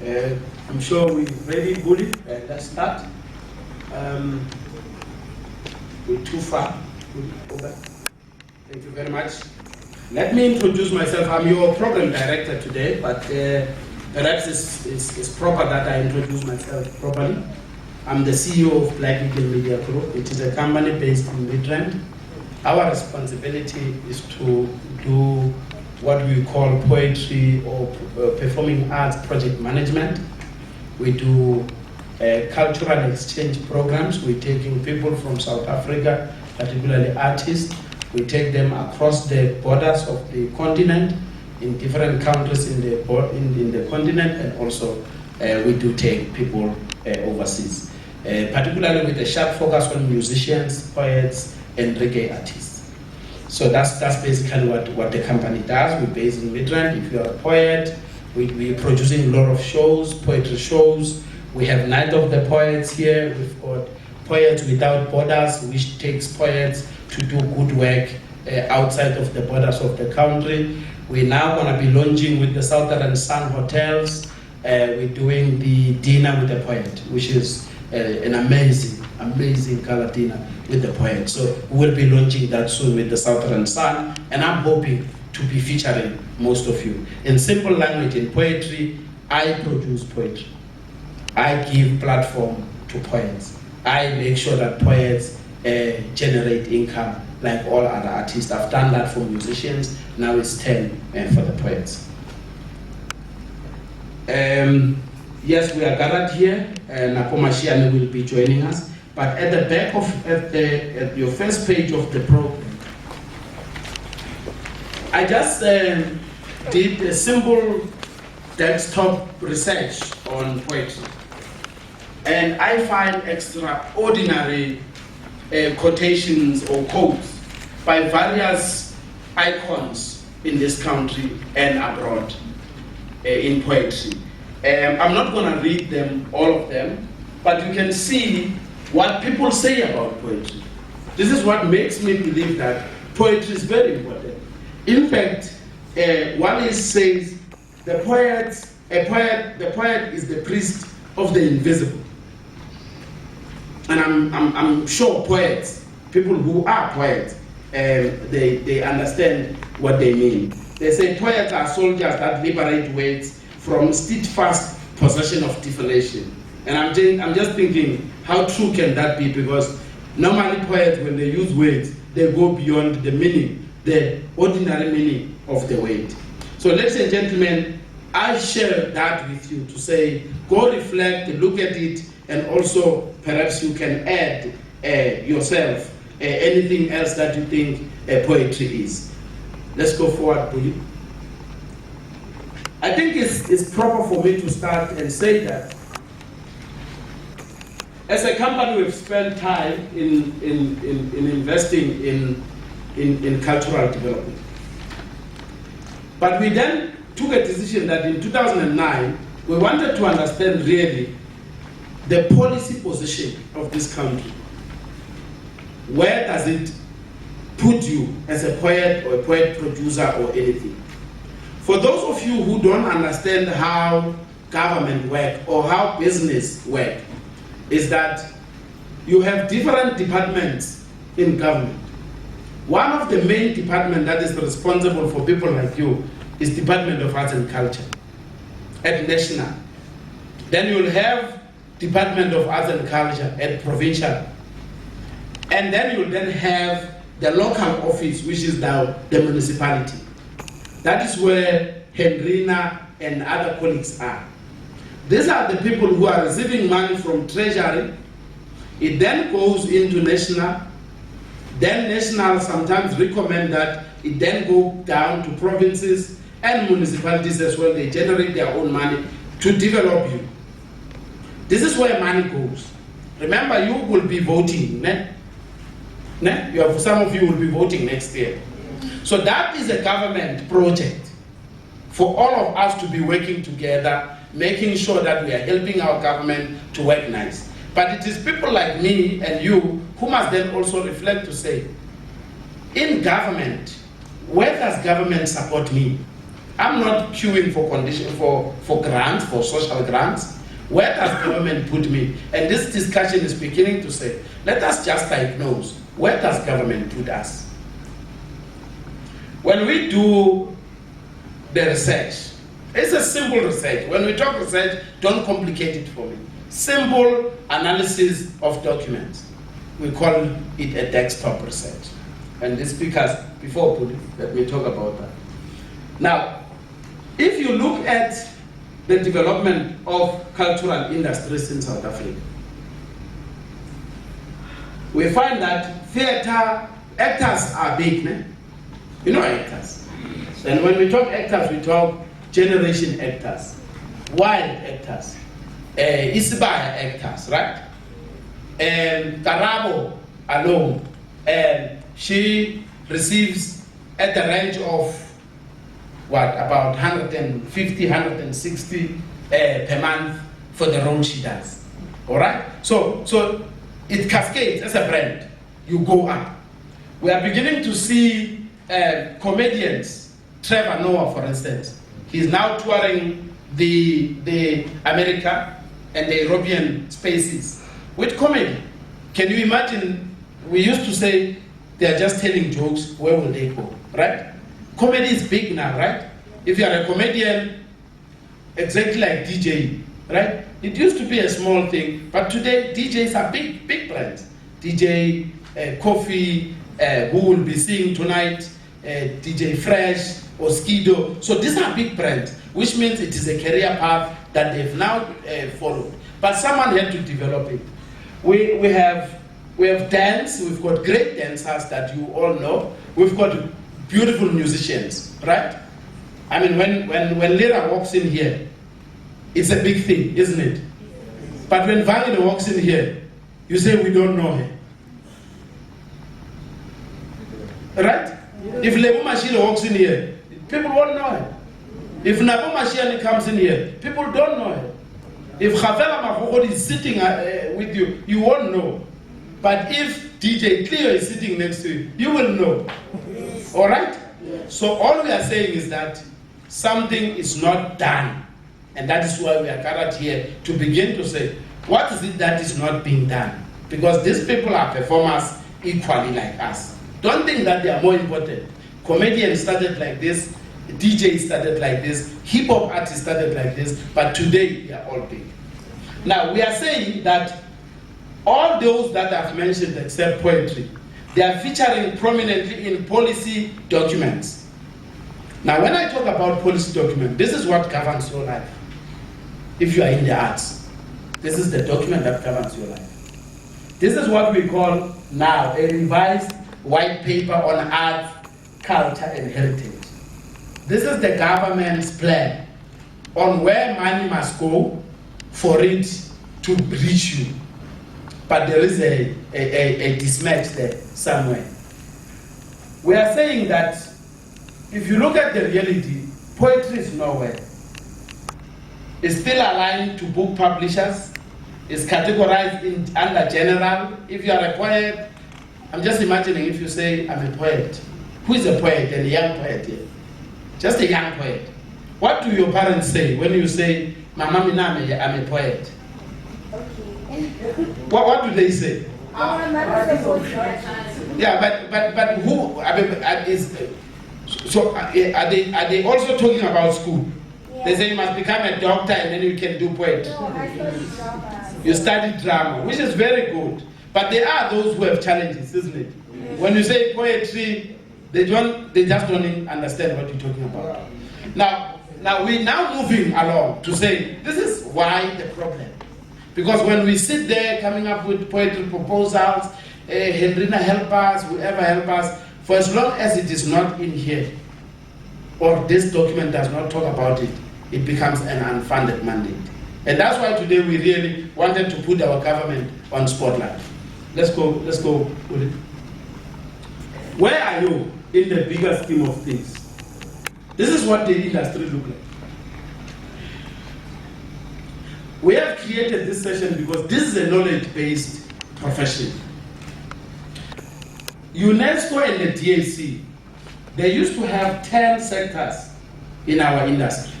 I'm sure we're very bullied. Let's start. We're too far. Over. Thank you very much. Let me introduce myself. I'm your program director today, but perhaps it's proper that I introduce myself properly. I'm the CEO of Black Eagle Media Group. It is a company based in Midrand. Our responsibility is to do what we call poetry or performing arts project management. We do cultural exchange programs. We're taking people from South Africa, particularly artists. We take them across the borders of the continent, in different countries in the continent, and also we do take people overseas, particularly with a sharp focus on musicians, poets, and reggae artists. So that's basically what the company does. We're based in Midrand. If you're a poet, we're producing a lot of shows, poetry shows. We have Night of the Poets here. We've got Poets Without Borders, which takes poets to do good work outside of the borders of the country. We're now going to be launching with the Southern Sun Hotels. We're doing the Dinner with the Poet, which is an amazing gala dinner with the poet. So we will be launching that soon with the Southern Sun, and I'm hoping to be featuring most of you. In simple language, in poetry, I produce poetry. I give platform to poets. I make sure that poets generate income like all other artists. I've done that for musicians, now it's 10 for the poets. Yes, we are gathered here, and Napomashiane will be joining us. But at the back of at your first page of the program, I just did a simple desktop research on poetry. And I find extraordinary quotations or quotes by various icons in this country and abroad in poetry. I'm not going to read them, all of them, but you can see what people say about poetry. This is what makes me believe that poetry is very important. In fact, one says the poet is the priest of the invisible. And I'm sure poets, people who are poets, they understand what they mean. They say poets are soldiers that liberate weights from steadfast possession of deflation. And I'm just thinking, how true can that be? Because normally poets, when they use words, they go beyond the meaning, the ordinary meaning of the word. So ladies and gentlemen, I share that with you to say, go reflect, look at it, and also perhaps you can add yourself anything else that you think poetry is. Let's go forward, please. I think it's proper for me to start and say that as a company, we've spent time in investing in cultural development. But we then took a decision that in 2009, we wanted to understand really the policy position of this country. Where does it put you as a poet or a poet producer or anything? For those of you who don't understand how government work or how business work, is that you have different departments in government. One of the main departments that is responsible for people like you is Department of Arts and Culture at national. Then you'll have Department of Arts and Culture at provincial. And then you'll then have the local office, which is now the municipality. That is where Hendrina and other colleagues are. These are the people who are receiving money from Treasury. It then goes into national. Then national sometimes recommend that it then go down to provinces and municipalities as well. They generate their own money to develop you. This is where money goes. Remember, you will be voting. Some of you will be voting next year. So that is a government project for all of us to be working together, making sure that we are helping our government to work nice. But it is people like me and you who must then also reflect to say, in government, where does government support me? I'm not queuing for grants, for social grants. Where does government put me? And this discussion is beginning to say, let us just diagnose, where does government put us? When we do the research, it's a simple research. When we talk research, don't complicate it for me. Simple analysis of documents. We call it a desktop research. And the speakers, before let me talk about that. Now, if you look at the development of cultural industries in South Africa, we find that theater actors are big, né? You know actors. And when we talk actors, we talk generation actors, wild actors, Isibaya actors, right? And Karabo alone, and she receives at the range of what, about 150, 160 per month for the role she does. All right? So it cascades as a brand. You go up. We are beginning to see comedians, Trevor Noah, for instance. He's now touring the America and the European spaces with comedy. Can you imagine? We used to say they are just telling jokes. Where will they go? Right? Comedy is big now, right? If you are a comedian, exactly like DJ, right? It used to be a small thing, but today DJs are big brands. DJ Coffee, who will be singing tonight, DJ Fresh or Skido. So these are big brands, which means it is a career path that they've now followed. But someone had to develop it. We have dance. We've got great dancers that you all know. We've got beautiful musicians, right? I mean, when Lira walks in here, it's a big thing, isn't it? But when Wagner walks in here, you say we don't know her. Right? If Lebo Machine walks in here, people won't know her. If Nabo Machine comes in here, people don't know her. If Javela Mahogod is sitting with you, you won't know. But if DJ Cleo is sitting next to you, you will know. All right? So all we are saying is that something is not done. And that is why we are gathered here to begin to say, what is it that is not being done? Because these people are performers equally like us. Don't think that they are more important. Comedians started like this, DJs started like this, hip-hop artists started like this, but today they are all big. Now, we are saying that all those that I've mentioned except poetry, they are featuring prominently in policy documents. Now, when I talk about policy document, this is what governs your life. If you are in the arts, this is the document that governs your life. This is what we call now a revised white paper on art, culture, and heritage. This is the government's plan on where money must go for it to reach you. But there is a mismatch there somewhere. We are saying that if you look at the reality, poetry is nowhere. It's still aligned to book publishers. It's categorized under general. If you are a poet, I'm just imagining if you say, I'm a poet. Who is a poet and a young poet here? Just a young poet. What do your parents say when you say, Mama Miname, I'm a poet? Okay. What do they say? Yeah, but who? So are they also talking about school? Yeah. They say you must become a doctor and then you can do poetry. No, I studied drama. You studied drama, which is very good. But there are those who have challenges, isn't it? Yes. When you say poetry, they just don't understand what you're talking about. Now we're now moving along to say this is why the problem. Because when we sit there coming up with poetry proposals, Hendrina help us, whoever help us, for as long as it is not in here, or this document does not talk about it, it becomes an unfunded mandate. And that's why today we really wanted to put our government on spotlight. Let's go with it. Where are you in the bigger scheme of things? This is what the industry looks like. We have created this session because this is a knowledge-based profession. UNESCO and the DAC, they used to have 10 sectors in our industry.